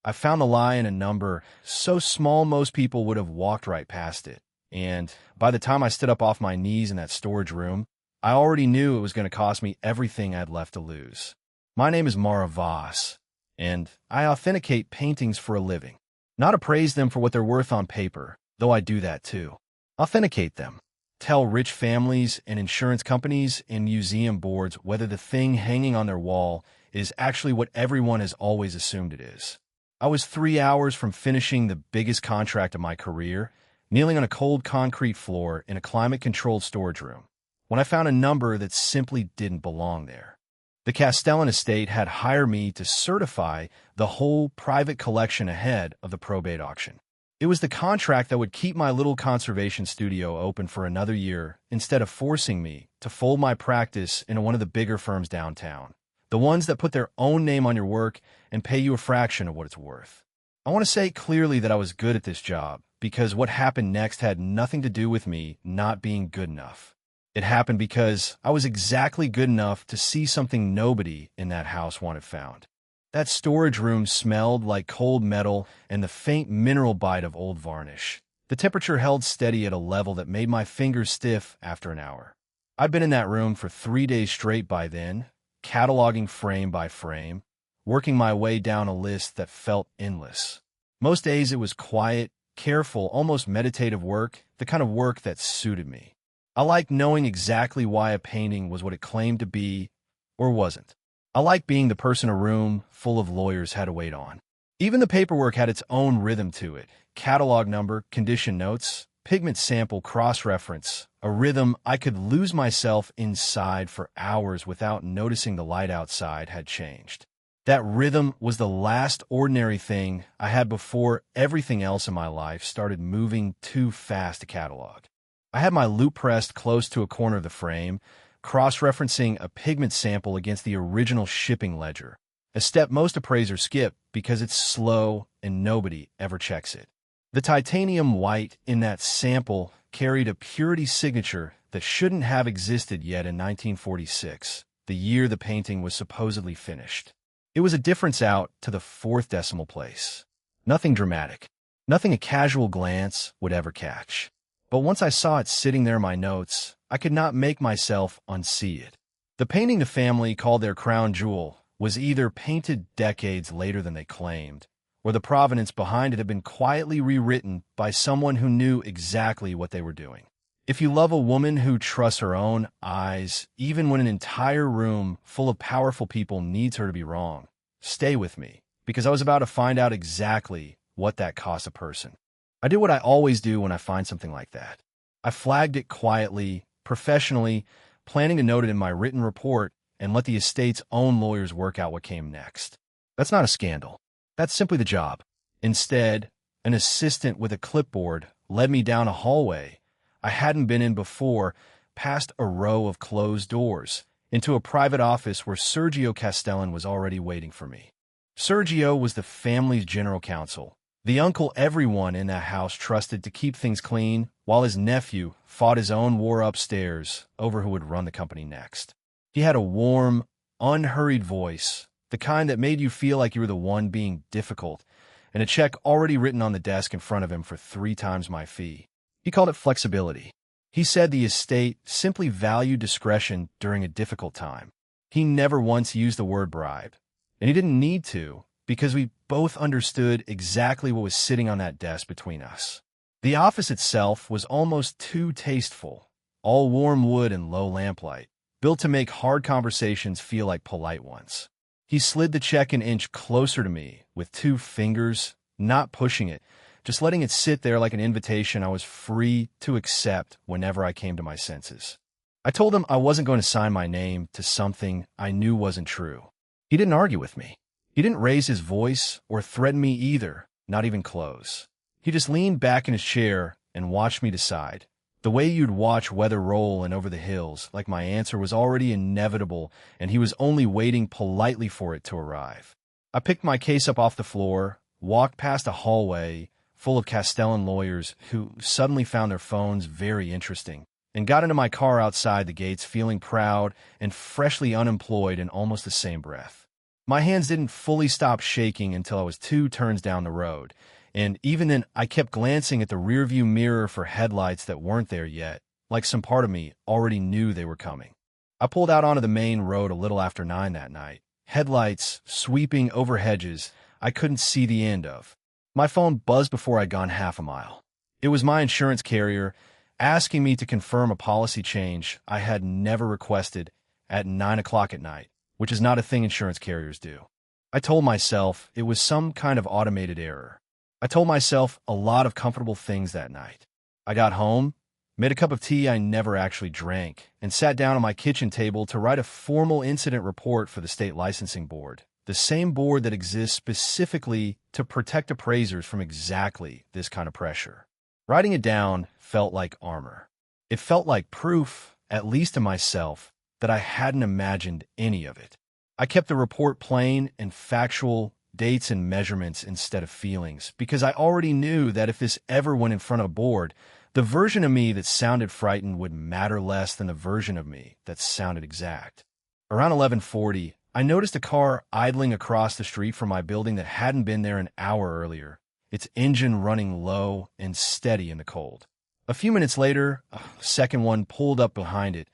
I found the lie in a number so small most people would have walked right past it. And by the time I stood up off my knees in that storage room, I already knew it was going to cost me everything I'd left to lose. My name is Mara Voss, and I authenticate paintings for a living. Not appraise them for what they're worth on paper, though I do that too. Authenticate them. Tell rich families and insurance companies and museum boards whether the thing hanging on their wall is actually what everyone has always assumed it is. I was 3 hours from finishing the biggest contract of my career, kneeling on a cold concrete floor in a climate-controlled storage room, when I found a number that simply didn't belong there. The Castellan estate had hired me to certify the whole private collection ahead of the probate auction. It was the contract that would keep my little conservation studio open for another year instead of forcing me to fold my practice into one of the bigger firms downtown, the ones that put their own name on your work and pay you a fraction of what it's worth. I want to say clearly that I was good at this job because what happened next had nothing to do with me not being good enough. It happened because I was exactly good enough to see something nobody in that house wanted found. That storage room smelled like cold metal and the faint mineral bite of old varnish. The temperature held steady at a level that made my fingers stiff after an hour. I'd been in that room for 3 days straight by then, cataloging frame by frame, working my way down a list that felt endless. Most days it was quiet, careful, almost meditative work, the kind of work that suited me. I liked knowing exactly why a painting was what it claimed to be or wasn't. I liked being the person a room full of lawyers had to wait on. Even the paperwork had its own rhythm to it. Catalog number, condition notes, pigment sample, cross-reference. A rhythm I could lose myself inside for hours without noticing the light outside had changed. That rhythm was the last ordinary thing I had before everything else in my life started moving too fast to catalog. I had my loop pressed close to a corner of the frame, cross-referencing a pigment sample against the original shipping ledger, a step most appraisers skip because it's slow and nobody ever checks it. The titanium white in that sample carried a purity signature that shouldn't have existed yet in 1946, the year the painting was supposedly finished. It was a difference out to the 4th decimal place. Nothing dramatic, nothing a casual glance would ever catch. But once I saw it sitting there in my notes, I could not make myself unsee it. The painting the family called their crown jewel was either painted decades later than they claimed, or the provenance behind it had been quietly rewritten by someone who knew exactly what they were doing. If you love a woman who trusts her own eyes, even when an entire room full of powerful people needs her to be wrong, stay with me, because I was about to find out exactly what that costs a person. I did what I always do when I find something like that. I flagged it quietly, professionally, planning to note it in my written report and let the estate's own lawyers work out what came next. That's not a scandal. That's simply the job. Instead, an assistant with a clipboard led me down a hallway I hadn't been in before, past a row of closed doors, into a private office where Sergio Castellan was already waiting for me. Sergio was the family's general counsel, the uncle everyone in that house trusted to keep things clean, while his nephew fought his own war upstairs over who would run the company next. He had a warm, unhurried voice, the kind that made you feel like you were the one being difficult, and a check already written on the desk in front of him for 3 times my fee. He called it flexibility. He said the estate simply valued discretion during a difficult time. He never once used the word bribe, and he didn't need to, because we both understood exactly what was sitting on that desk between us. The office itself was almost too tasteful, all warm wood and low lamplight, built to make hard conversations feel like polite ones. He slid the check an inch closer to me with 2 fingers, not pushing it, just letting it sit there like an invitation I was free to accept whenever I came to my senses. I told him I wasn't going to sign my name to something I knew wasn't true. He didn't argue with me. He didn't raise his voice or threaten me either, not even close. He just leaned back in his chair and watched me decide, the way you'd watch weather roll in over the hills, like my answer was already inevitable and he was only waiting politely for it to arrive. I picked my case up off the floor, walked past a hallway full of Castellan lawyers who suddenly found their phones very interesting, and got into my car outside the gates feeling proud and freshly unemployed in almost the same breath. My hands didn't fully stop shaking until I was 2 turns down the road, and even then I kept glancing at the rearview mirror for headlights that weren't there yet, like some part of me already knew they were coming. I pulled out onto the main road a little after 9 that night, headlights sweeping over hedges I couldn't see the end of. My phone buzzed before I'd gone half a mile. It was my insurance carrier asking me to confirm a policy change I had never requested at 9 o'clock at night, which is not a thing insurance carriers do. I told myself it was some kind of automated error. I told myself a lot of comfortable things that night. I got home, made a cup of tea I never actually drank, and sat down on my kitchen table to write a formal incident report for the state licensing board, the same board that exists specifically to protect appraisers from exactly this kind of pressure. Writing it down felt like armor. It felt like proof, at least to myself, that I hadn't imagined any of it. I kept the report plain and factual, dates and measurements instead of feelings, because I already knew that if this ever went in front of a board, the version of me that sounded frightened would matter less than the version of me that sounded exact. Around 11:40, I noticed a car idling across the street from my building that hadn't been there an hour earlier, its engine running low and steady in the cold. A few minutes later, a second one pulled up behind it,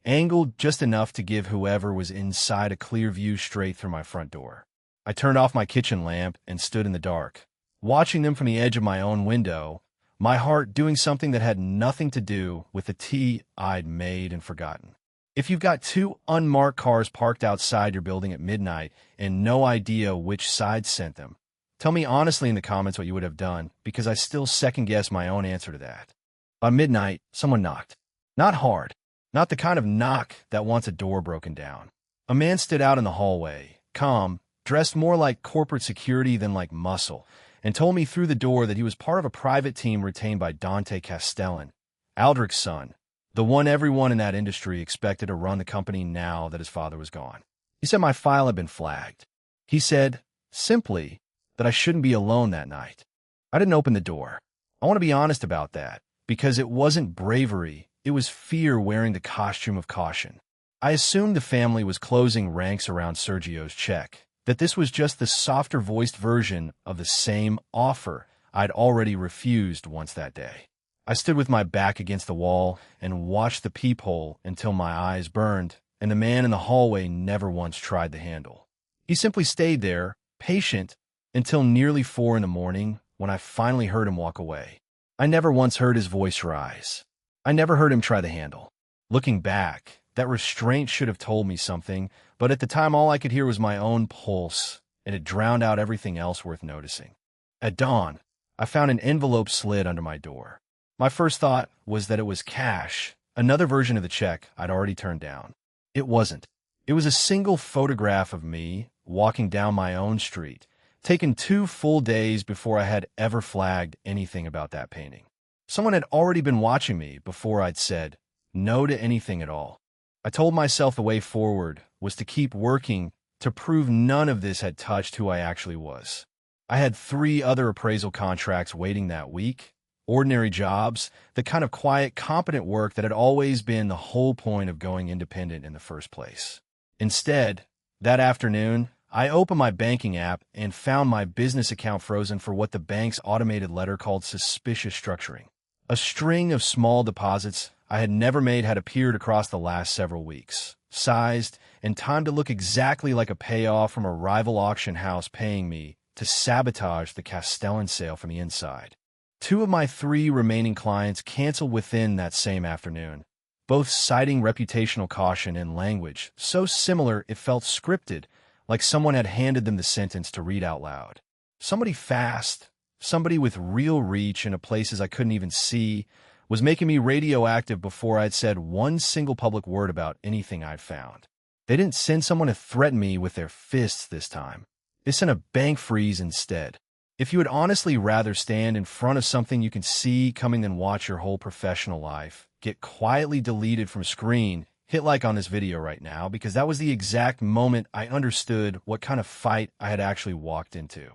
angled just enough to give whoever was inside a clear view straight through my front door. I turned off my kitchen lamp and stood in the dark, watching them from the edge of my own window, my heart doing something that had nothing to do with the tea I'd made and forgotten. If you've got 2 unmarked cars parked outside your building at midnight and no idea which side sent them, tell me honestly in the comments what you would have done, because I still second-guess my own answer to that. By midnight, someone knocked. Not hard. Not the kind of knock that wants a door broken down. A man stood out in the hallway, calm, dressed more like corporate security than like muscle, and told me through the door that he was part of a private team retained by Dante Castellan, Aldrich's son, the one everyone in that industry expected to run the company now that his father was gone. He said my file had been flagged. He said, simply, that I shouldn't be alone that night. I didn't open the door. I want to be honest about that, because it wasn't bravery, it was fear wearing the costume of caution. I assumed the family was closing ranks around Sergio's check, that this was just the softer-voiced version of the same offer I'd already refused once that day. I stood with my back against the wall and watched the peephole until my eyes burned, and the man in the hallway never once tried the handle. He simply stayed there, patient, until nearly 4 in the morning, when I finally heard him walk away. I never once heard his voice rise. I never heard him try the handle. Looking back, that restraint should have told me something, but at the time all I could hear was my own pulse, and it drowned out everything else worth noticing. At dawn, I found an envelope slid under my door. My first thought was that it was cash, another version of the check I'd already turned down. It wasn't. It was a single photograph of me walking down my own street, taken 2 full days before I had ever flagged anything about that painting. Someone had already been watching me before I'd said no to anything at all. I told myself the way forward was to keep working to prove none of this had touched who I actually was. I had 3 other appraisal contracts waiting that week, ordinary jobs, the kind of quiet, competent work that had always been the whole point of going independent in the first place. Instead, that afternoon, I opened my banking app and found my business account frozen for what the bank's automated letter called suspicious structuring. A string of small deposits I had never made had appeared across the last several weeks, sized and timed to look exactly like a payoff from a rival auction house paying me to sabotage the Castellan sale from the inside. 2 of my 3 remaining clients canceled within that same afternoon, both citing reputational caution and language so similar it felt scripted, like someone had handed them the sentence to read out loud. Somebody fast, somebody with real reach into places I couldn't even see, was making me radioactive before I'd said one single public word about anything I'd found. They didn't send someone to threaten me with their fists this time. They sent a bank freeze instead. If you would honestly rather stand in front of something you can see coming than watch your whole professional life get quietly deleted from a screen, hit like on this video right now, because that was the exact moment I understood what kind of fight I had actually walked into.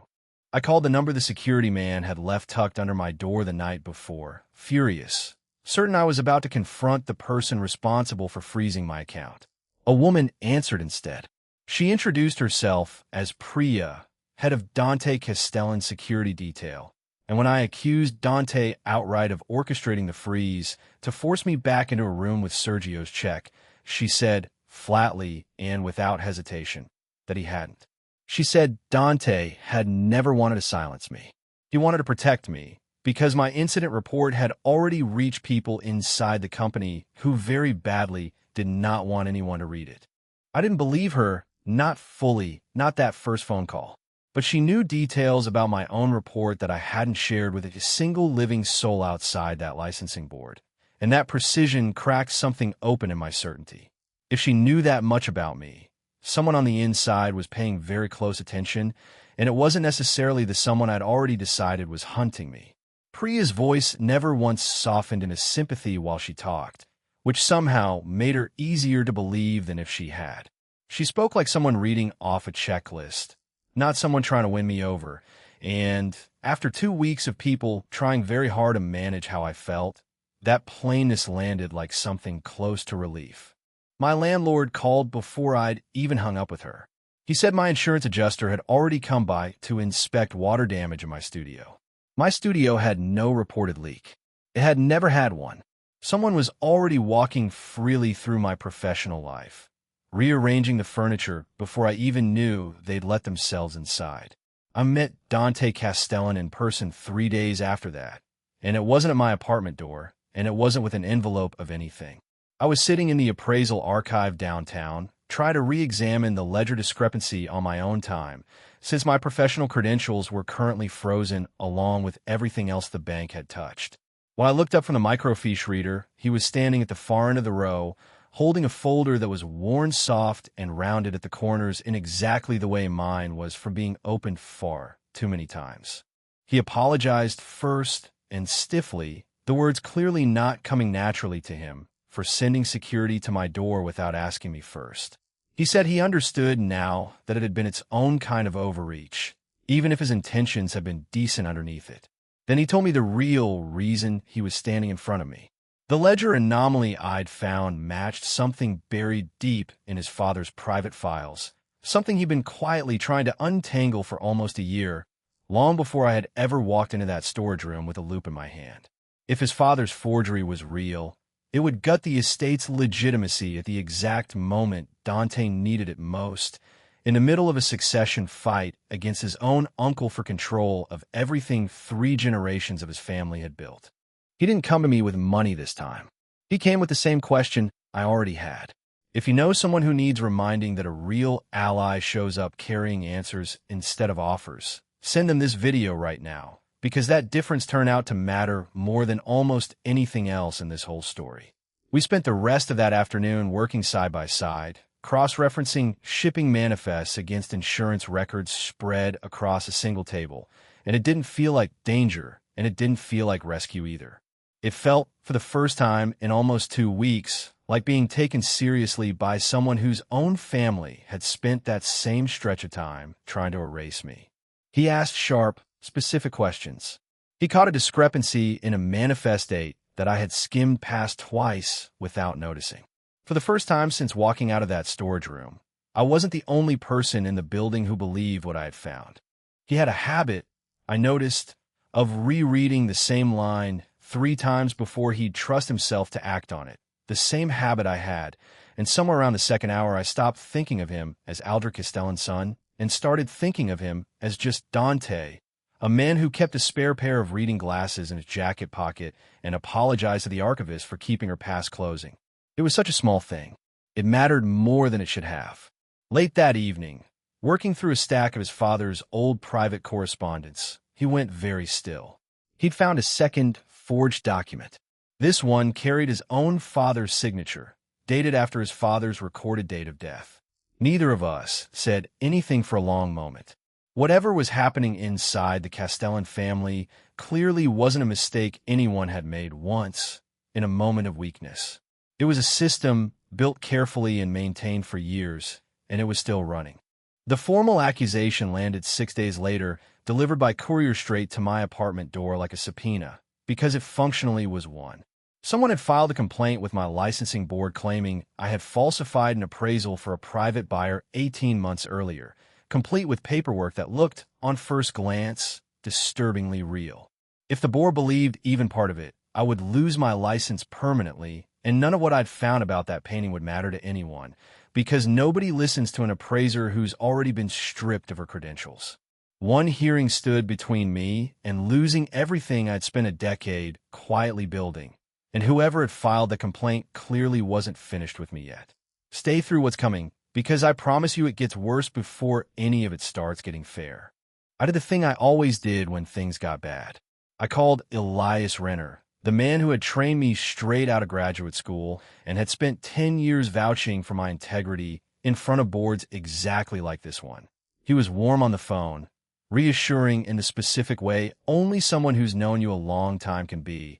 I called the number the security man had left tucked under my door the night before, furious, certain I was about to confront the person responsible for freezing my account. A woman answered instead. She introduced herself as Priya, head of Dante Castellan's security detail, and when I accused Dante outright of orchestrating the freeze to force me back into a room with Sergio's check, she said, flatly and without hesitation, that he hadn't. She said Dante had never wanted to silence me. He wanted to protect me, because my incident report had already reached people inside the company who very badly did not want anyone to read it. I didn't believe her, not fully, not that first phone call. But she knew details about my own report that I hadn't shared with a single living soul outside that licensing board. And that precision cracked something open in my certainty. If she knew that much about me, someone on the inside was paying very close attention, and it wasn't necessarily the someone I'd already decided was hunting me. Priya's voice never once softened into sympathy while she talked, which somehow made her easier to believe than if she had. She spoke like someone reading off a checklist, not someone trying to win me over, and after 2 weeks of people trying very hard to manage how I felt, that plainness landed like something close to relief. My landlord called before I'd even hung up with her. He said my insurance adjuster had already come by to inspect water damage in my studio. My studio had no reported leak. It had never had one. Someone was already walking freely through my professional life, rearranging the furniture before I even knew they'd let themselves inside. I met Dante Castellan in person 3 days after that, and it wasn't at my apartment door, and it wasn't with an envelope of anything. I was sitting in the appraisal archive downtown, trying to re-examine the ledger discrepancy on my own time, since my professional credentials were currently frozen along with everything else the bank had touched. When I looked up from the microfiche reader, he was standing at the far end of the row, holding a folder that was worn soft and rounded at the corners in exactly the way mine was from being opened far too many times. He apologized first and stiffly, the words clearly not coming naturally to him, for sending security to my door without asking me first. He said he understood now that it had been its own kind of overreach, even if his intentions had been decent underneath it. Then he told me the real reason he was standing in front of me. The ledger anomaly I'd found matched something buried deep in his father's private files, something he'd been quietly trying to untangle for almost a year, long before I had ever walked into that storage room with a loop in my hand. If his father's forgery was real, it would gut the estate's legitimacy at the exact moment Dante needed it most, in the middle of a succession fight against his own uncle for control of everything 3 generations of his family had built. He didn't come to me with money this time. He came with the same question I already had. If you know someone who needs reminding that a real ally shows up carrying answers instead of offers, send them this video right now, because that difference turned out to matter more than almost anything else in this whole story. We spent the rest of that afternoon working side by side, cross-referencing shipping manifests against insurance records spread across a single table, and it didn't feel like danger, and it didn't feel like rescue either. It felt, for the first time in almost 2 weeks, like being taken seriously by someone whose own family had spent that same stretch of time trying to erase me. He asked sharp, specific questions. He caught a discrepancy in a manifest date that I had skimmed past twice without noticing. For the first time since walking out of that storage room, I wasn't the only person in the building who believed what I had found. He had a habit, I noticed, of rereading the same line 3 times before he'd trust himself to act on it. The same habit I had, and somewhere around the second hour I stopped thinking of him as Aldrich Castellan's son and started thinking of him as just Dante, a man who kept a spare pair of reading glasses in his jacket pocket and apologized to the archivist for keeping her past closing. It was such a small thing. It mattered more than it should have. Late that evening, working through a stack of his father's old private correspondence, he went very still. He'd found a second, forged document. This one carried his own father's signature, dated after his father's recorded date of death. Neither of us said anything for a long moment. Whatever was happening inside the Castellan family clearly wasn't a mistake anyone had made once, in a moment of weakness. It was a system built carefully and maintained for years, and it was still running. The formal accusation landed 6 days later, delivered by courier straight to my apartment door like a subpoena, because it functionally was one. Someone had filed a complaint with my licensing board claiming I had falsified an appraisal for a private buyer 18 months earlier, complete with paperwork that looked, on first glance, disturbingly real. If the board believed even part of it, I would lose my license permanently, and none of what I'd found about that painting would matter to anyone, because nobody listens to an appraiser who's already been stripped of her credentials. One hearing stood between me and losing everything I'd spent a decade quietly building, and whoever had filed the complaint clearly wasn't finished with me yet. Stay through what's coming, because I promise you it gets worse before any of it starts getting fair. I did the thing I always did when things got bad. I called Elias Renner, the man who had trained me straight out of graduate school and had spent 10 years vouching for my integrity in front of boards exactly like this one. He was warm on the phone, reassuring in the specific way only someone who's known you a long time can be,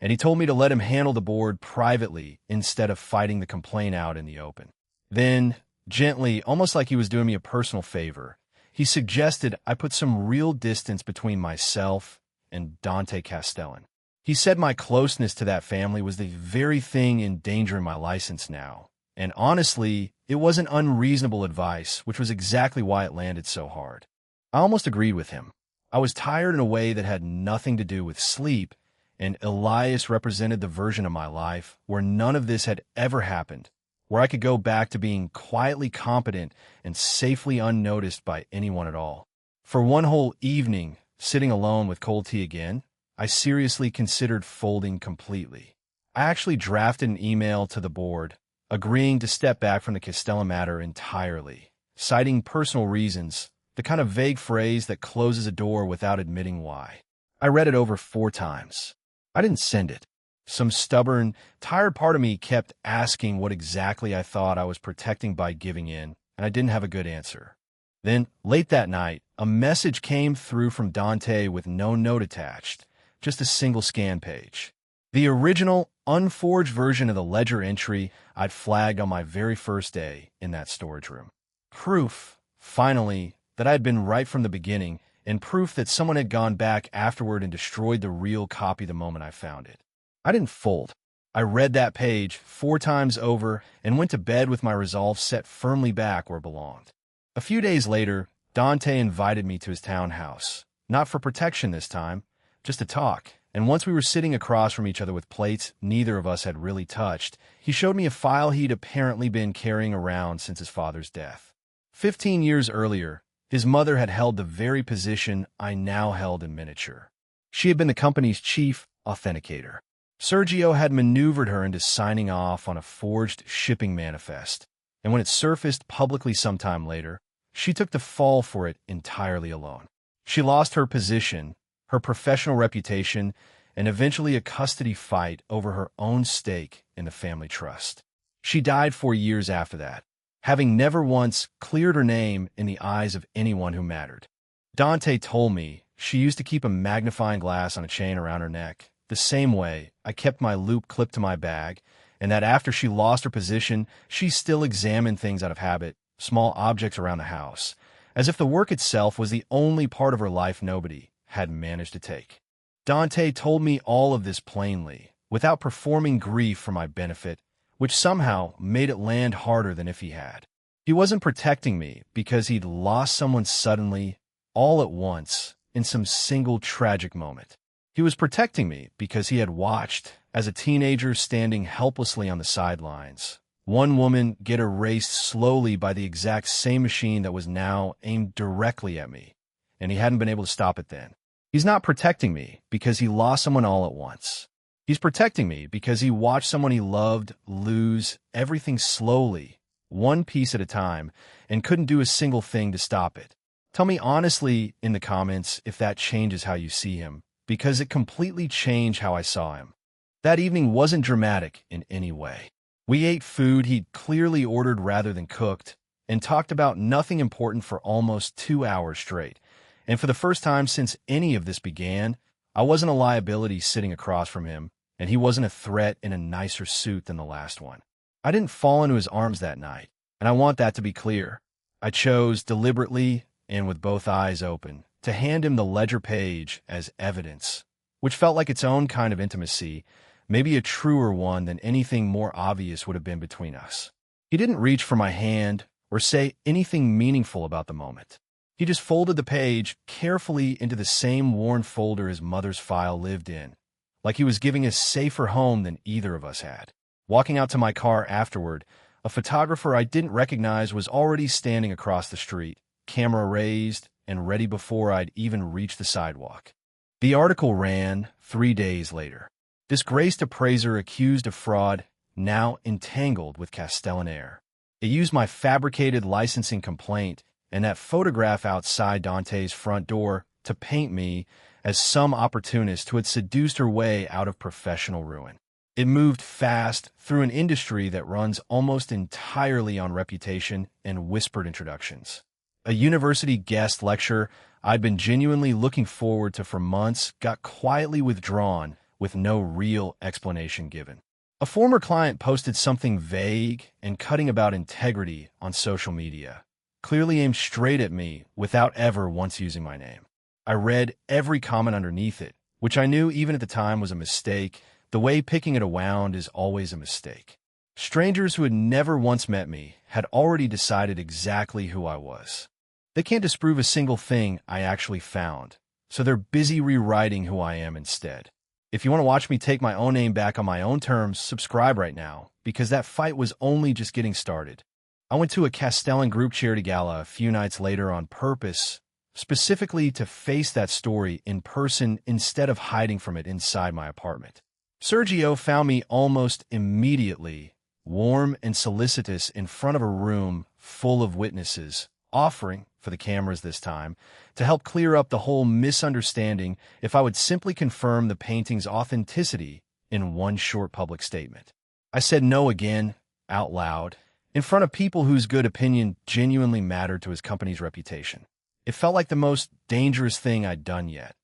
and he told me to let him handle the board privately instead of fighting the complaint out in the open. Then, gently, almost like he was doing me a personal favor, he suggested I put some real distance between myself and Dante Castellan. He said my closeness to that family was the very thing endangering my license now, and honestly, it wasn't unreasonable advice, which was exactly why it landed so hard. I almost agreed with him. I was tired in a way that had nothing to do with sleep, and Elias represented the version of my life where none of this had ever happened, where I could go back to being quietly competent and safely unnoticed by anyone at all. For one whole evening, sitting alone with cold tea again, I seriously considered folding completely. I actually drafted an email to the board, agreeing to step back from the Castellan matter entirely, citing personal reasons, the kind of vague phrase that closes a door without admitting why. I read it over 4 times. I didn't send it. Some stubborn, tired part of me kept asking what exactly I thought I was protecting by giving in, and I didn't have a good answer. Then, late that night, a message came through from Dante with no note attached, just a single scan page. The original, unforged version of the ledger entry I'd flagged on my very first day in that storage room. Proof, finally, that I had been right from the beginning, and proof that someone had gone back afterward and destroyed the real copy the moment I found it. I didn't fold. I read that page 4 times over and went to bed with my resolve set firmly back where it belonged. A few days later, Dante invited me to his townhouse, not for protection this time, just to talk, and once we were sitting across from each other with plates neither of us had really touched, he showed me a file he'd apparently been carrying around since his father's death. 15 years earlier, his mother had held the very position I now held in miniature. She had been the company's chief authenticator. Sergio had maneuvered her into signing off on a forged shipping manifest, and when it surfaced publicly sometime later, she took the fall for it entirely alone. She lost her position, her professional reputation, and eventually a custody fight over her own stake in the family trust. She died 4 years after that, having never once cleared her name in the eyes of anyone who mattered. Dante told me she used to keep a magnifying glass on a chain around her neck, the same way I kept my loop clipped to my bag, and that after she lost her position, she still examined things out of habit, small objects around the house, as if the work itself was the only part of her life nobody had managed to take. Dante told me all of this plainly, without performing grief for my benefit, which somehow made it land harder than if he had. He wasn't protecting me because he'd lost someone suddenly, all at once, in some single tragic moment. He was protecting me because he had watched, as a teenager standing helplessly on the sidelines, one woman get erased slowly by the exact same machine that was now aimed directly at me, and he hadn't been able to stop it then. He's not protecting me because he lost someone all at once. He's protecting me because he watched someone he loved lose everything slowly, one piece at a time, and couldn't do a single thing to stop it. Tell me honestly in the comments if that changes how you see him, because it completely changed how I saw him. That evening wasn't dramatic in any way. We ate food he'd clearly ordered rather than cooked, and talked about nothing important for almost 2 hours straight. And for the first time since any of this began, I wasn't a liability sitting across from him, and he wasn't a threat in a nicer suit than the last one. I didn't fall into his arms that night, and I want that to be clear. I chose deliberately and with both eyes open to hand him the ledger page as evidence, which felt like its own kind of intimacy, maybe a truer one than anything more obvious would have been between us. He didn't reach for my hand or say anything meaningful about the moment. He just folded the page carefully into the same worn folder his mother's file lived in, like he was giving us a safer home than either of us had. Walking out to my car afterward, a photographer I didn't recognize was already standing across the street, camera raised and ready before I'd even reached the sidewalk. The article ran 3 days later. Disgraced appraiser accused of fraud, now entangled with Castellanaire. It used my fabricated licensing complaint and that photograph outside Dante's front door to paint me as some opportunist who had seduced her way out of professional ruin. It moved fast through an industry that runs almost entirely on reputation and whispered introductions. A university guest lecture I'd been genuinely looking forward to for months got quietly withdrawn with no real explanation given. A former client posted something vague and cutting about integrity on social media, clearly aimed straight at me without ever once using my name. I read every comment underneath it, which I knew even at the time was a mistake. The way picking it around is always a mistake. Strangers who had never once met me had already decided exactly who I was. They can't disprove a single thing I actually found, so they're busy rewriting who I am instead. If you want to watch me take my own name back on my own terms, subscribe right now, because that fight was only just getting started. I went to a Castellan group charity gala a few nights later on purpose, specifically to face that story in person instead of hiding from it inside my apartment. Sergio found me almost immediately, warm and solicitous in front of a room full of witnesses, offering, for the cameras this time, to help clear up the whole misunderstanding if I would simply confirm the painting's authenticity in one short public statement. I said no again, out loud, in front of people whose good opinion genuinely mattered to his company's reputation. It felt like the most dangerous thing I'd done yet,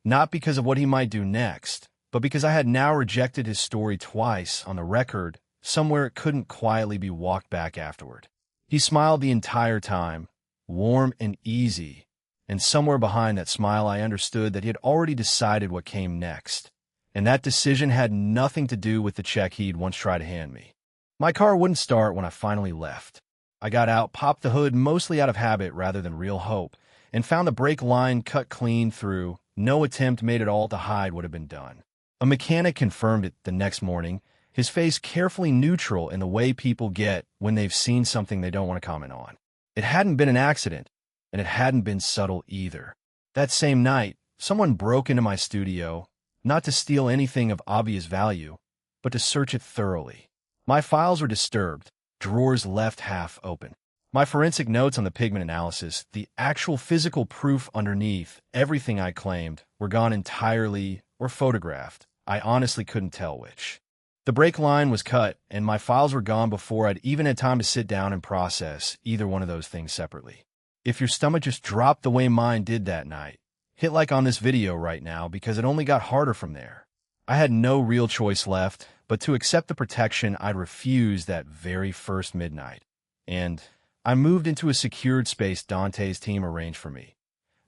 not because of what he might do next, but because I had now rejected his story twice on the record, somewhere it couldn't quietly be walked back afterward. He smiled the entire time, warm and easy, and somewhere behind that smile I understood that he had already decided what came next, and that decision had nothing to do with the check he'd once tried to hand me. My car wouldn't start when I finally left. I got out, popped the hood mostly out of habit rather than real hope, and found the brake line cut clean through. No attempt made at all to hide what had been done. A mechanic confirmed it the next morning, his face carefully neutral in the way people get when they've seen something they don't want to comment on. It hadn't been an accident, and it hadn't been subtle either. That same night, someone broke into my studio, not to steal anything of obvious value, but to search it thoroughly. My files were disturbed, drawers left half open. My forensic notes on the pigment analysis, the actual physical proof underneath everything I claimed, were gone entirely or photographed. I honestly couldn't tell which. The brake line was cut, and my files were gone before I'd even had time to sit down and process either one of those things separately. If your stomach just dropped the way mine did that night, hit like on this video right now because it only got harder from there. I had no real choice left but to accept the protection I'd refused that very first midnight. And I moved into a secured space Dante's team arranged for me.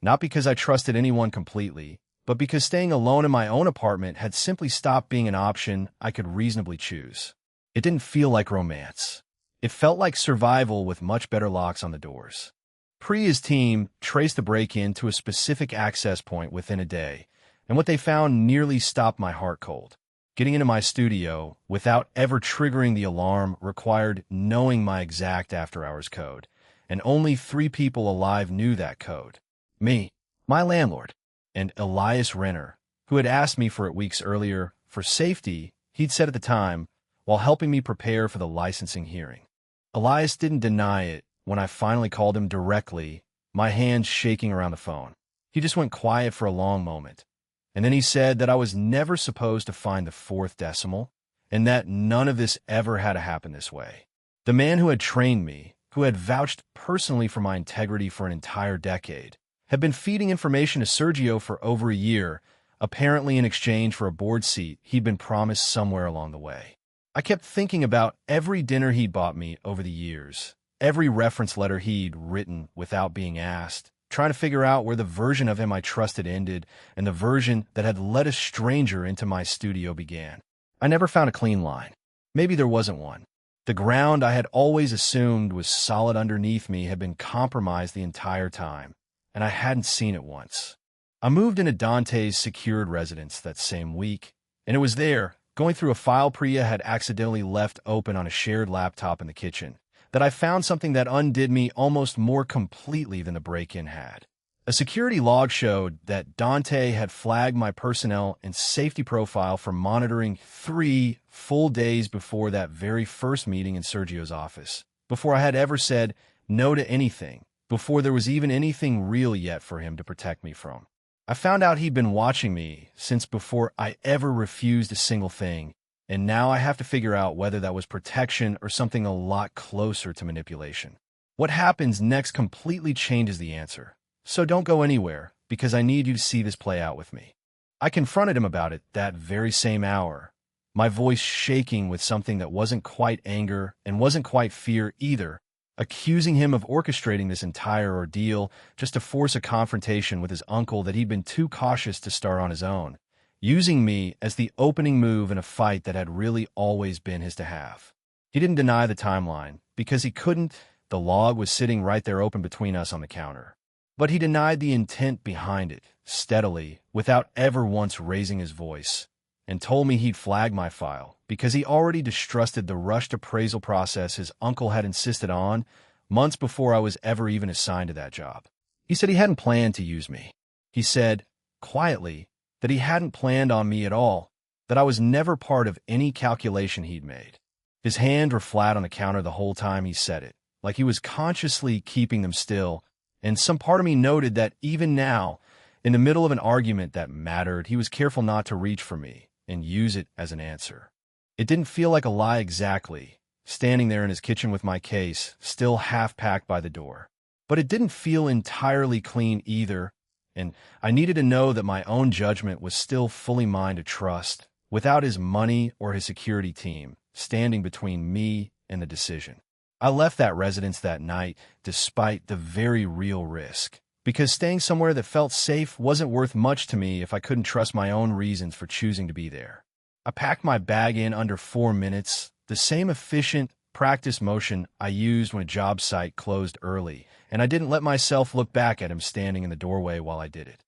Not because I trusted anyone completely, but because staying alone in my own apartment had simply stopped being an option I could reasonably choose. It didn't feel like romance. It felt like survival with much better locks on the doors. Priya's team traced the break-in to a specific access point within a day, and what they found nearly stopped my heart cold. Getting into my studio without ever triggering the alarm required knowing my exact after-hours code, and only 3 people alive knew that code. Me, my landlord, and Elias Renner, who had asked me for it weeks earlier for safety, he'd said at the time, while helping me prepare for the licensing hearing. Elias didn't deny it when I finally called him directly, my hands shaking around the phone. He just went quiet for a long moment, and then he said that I was never supposed to find the 4th decimal, and that none of this ever had to happen this way. The man who had trained me, who had vouched personally for my integrity for an entire decade, had been feeding information to Sergio for over a year, apparently in exchange for a board seat he'd been promised somewhere along the way. I kept thinking about every dinner he'd bought me over the years, every reference letter he'd written without being asked, trying to figure out where the version of him I trusted ended and the version that had let a stranger into my studio began. I never found a clean line. Maybe there wasn't one. The ground I had always assumed was solid underneath me had been compromised the entire time, and I hadn't seen it once. I moved into Dante's secured residence that same week, and it was there, going through a file Priya had accidentally left open on a shared laptop in the kitchen, that I found something that undid me almost more completely than the break-in had. A security log showed that Dante had flagged my personnel and safety profile for monitoring 3 full days before that very first meeting in Sergio's office, before I had ever said no to anything, before there was even anything real yet for him to protect me from. I found out he'd been watching me since before I ever refused a single thing, and now I have to figure out whether that was protection or something a lot closer to manipulation. What happens next completely changes the answer. So don't go anywhere, because I need you to see this play out with me. I confronted him about it that very same hour, my voice shaking with something that wasn't quite anger and wasn't quite fear either, accusing him of orchestrating this entire ordeal just to force a confrontation with his uncle that he'd been too cautious to start on his own, using me as the opening move in a fight that had really always been his to have. He didn't deny the timeline, because he couldn't. The log was sitting right there open between us on the counter. But he denied the intent behind it, steadily, without ever once raising his voice, and told me he'd flag my file, because he already distrusted the rushed appraisal process his uncle had insisted on months before I was ever even assigned to that job. He said he hadn't planned to use me. He said, quietly, that he hadn't planned on me at all, that I was never part of any calculation he'd made. His hands were flat on the counter the whole time he said it, like he was consciously keeping them still, and some part of me noted that even now, in the middle of an argument that mattered, he was careful not to reach for me and use it as an answer. It didn't feel like a lie exactly, standing there in his kitchen with my case, still half-packed by the door. But it didn't feel entirely clean either, and I needed to know that my own judgment was still fully mine to trust, without his money or his security team standing between me and the decision. I left that residence that night despite the very real risk, because staying somewhere that felt safe wasn't worth much to me if I couldn't trust my own reasons for choosing to be there. I packed my bag in under 4 minutes, the same efficient, practice motion I used when a job site closed early, and I didn't let myself look back at him standing in the doorway while I did it.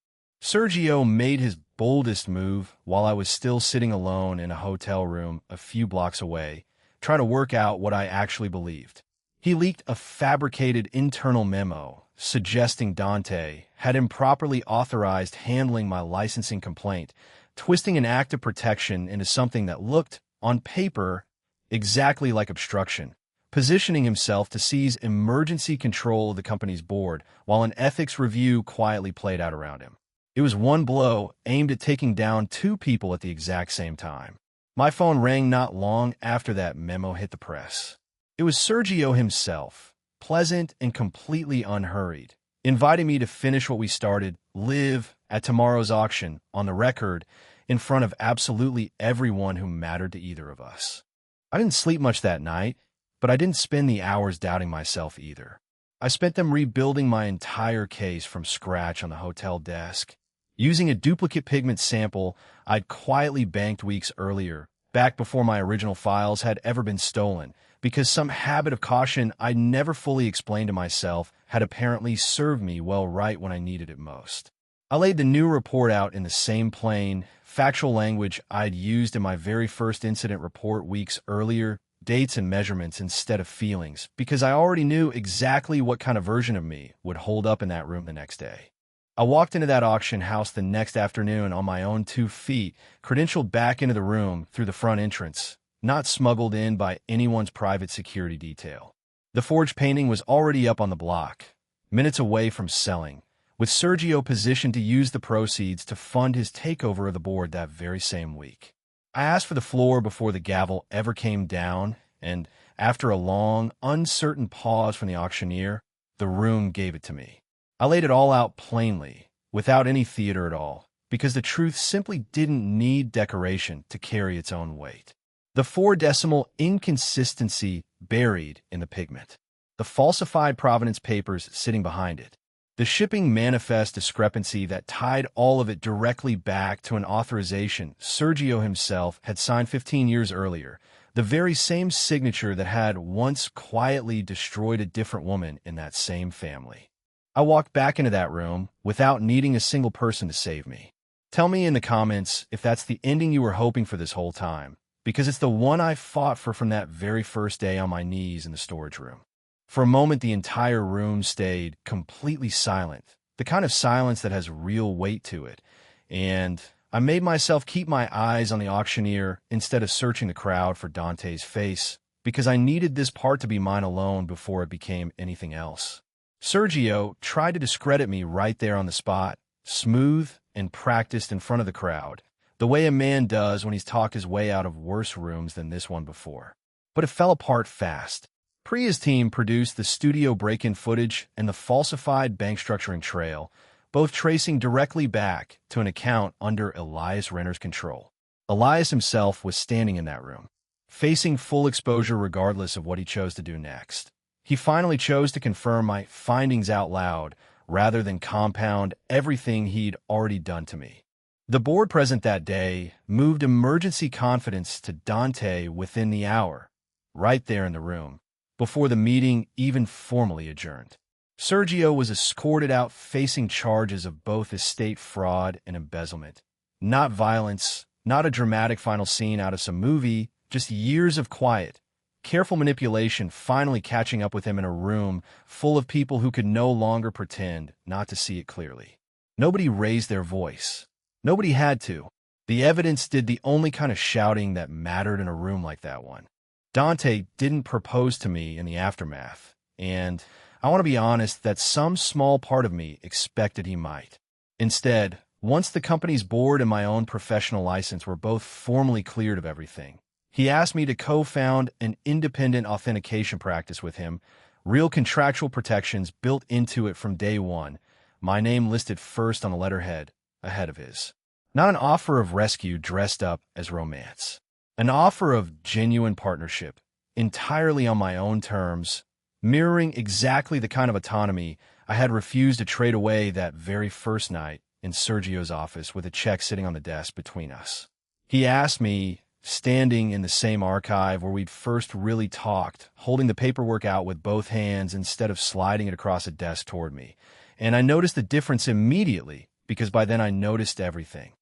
Sergio made his boldest move while I was still sitting alone in a hotel room a few blocks away, trying to work out what I actually believed. He leaked a fabricated internal memo suggesting Dante had improperly authorized handling my licensing complaint, twisting an act of protection into something that looked, on paper, exactly like obstruction, positioning himself to seize emergency control of the company's board while an ethics review quietly played out around him. It was one blow aimed at taking down 2 people at the exact same time. My phone rang not long after that memo hit the press. It was Sergio himself, pleasant and completely unhurried, inviting me to finish what we started, live, at tomorrow's auction, on the record, in front of absolutely everyone who mattered to either of us. I didn't sleep much that night, but I didn't spend the hours doubting myself either. I spent them rebuilding my entire case from scratch on the hotel desk, using a duplicate pigment sample I'd quietly banked weeks earlier, back before my original files had ever been stolen, because some habit of caution I'd never fully explained to myself had apparently served me well right when I needed it most. I laid the new report out in the same plain, factual language I'd used in my very first incident report weeks earlier, dates and measurements instead of feelings, because I already knew exactly what kind of version of me would hold up in that room the next day. I walked into that auction house the next afternoon on my own 2 feet, credentialed back into the room through the front entrance, not smuggled in by anyone's private security detail. The forged painting was already up on the block, minutes away from selling, with Sergio positioned to use the proceeds to fund his takeover of the board that very same week. I asked for the floor before the gavel ever came down, and after a long, uncertain pause from the auctioneer, the room gave it to me. I laid it all out plainly, without any theater at all, because the truth simply didn't need decoration to carry its own weight. The 4-decimal inconsistency buried in the pigment, the falsified provenance papers sitting behind it, The shipping manifest discrepancy that tied all of it directly back to an authorization Sergio himself had signed 15 years earlier, the very same signature that had once quietly destroyed a different woman in that same family. I walked back into that room without needing a single person to save me. Tell me in the comments if that's the ending you were hoping for this whole time, because it's the one I fought for from that very first day on my knees in the storage room. For a moment, the entire room stayed completely silent, the kind of silence that has real weight to it, and I made myself keep my eyes on the auctioneer instead of searching the crowd for Dante's face, because I needed this part to be mine alone before it became anything else. Sergio tried to discredit me right there on the spot, smooth and practiced in front of the crowd, the way a man does when he's talked his way out of worse rooms than this one before. But it fell apart fast. Priya's team produced the studio break-in footage and the falsified bank structuring trail, both tracing directly back to an account under Elias Renner's control. Elias himself was standing in that room, facing full exposure regardless of what he chose to do next. He finally chose to confirm my findings out loud rather than compound everything he'd already done to me. The board present that day moved emergency confidence to Dante within the hour, right there in the room, before the meeting even formally adjourned. Sergio was escorted out facing charges of both estate fraud and embezzlement. Not violence, not a dramatic final scene out of some movie, just years of quiet, careful manipulation finally catching up with him in a room full of people who could no longer pretend not to see it clearly. Nobody raised their voice. Nobody had to. The evidence did the only kind of shouting that mattered in a room like that one. Dante didn't propose to me in the aftermath, and I want to be honest that some small part of me expected he might. Instead, once the company's board and my own professional license were both formally cleared of everything, he asked me to co-found an independent authentication practice with him, real contractual protections built into it from day one, my name listed first on the letterhead, ahead of his. Not an offer of rescue dressed up as romance. An offer of genuine partnership, entirely on my own terms, mirroring exactly the kind of autonomy I had refused to trade away that very first night in Sergio's office with a check sitting on the desk between us. He asked me, standing in the same archive where we'd first really talked, holding the paperwork out with both hands instead of sliding it across a desk toward me, and I noticed the difference immediately because by then I noticed everything.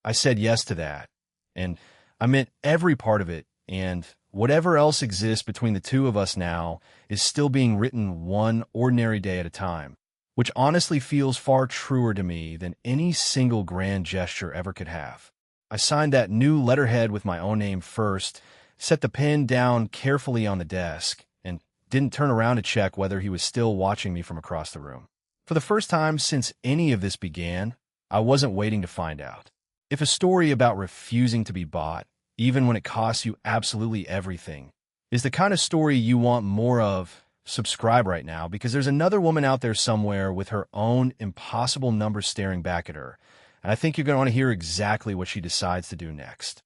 I said yes to that, and I meant every part of it, and whatever else exists between the two of us now is still being written one ordinary day at a time, which honestly feels far truer to me than any single grand gesture ever could have. I signed that new letterhead with my own name first, set the pen down carefully on the desk, and didn't turn around to check whether he was still watching me from across the room. For the first time since any of this began, I wasn't waiting to find out. If a story about refusing to be bought, even when it costs you absolutely everything, is the kind of story you want more of, subscribe right now, because there's another woman out there somewhere with her own impossible numbers staring back at her, and I think you're going to want to hear exactly what she decides to do next.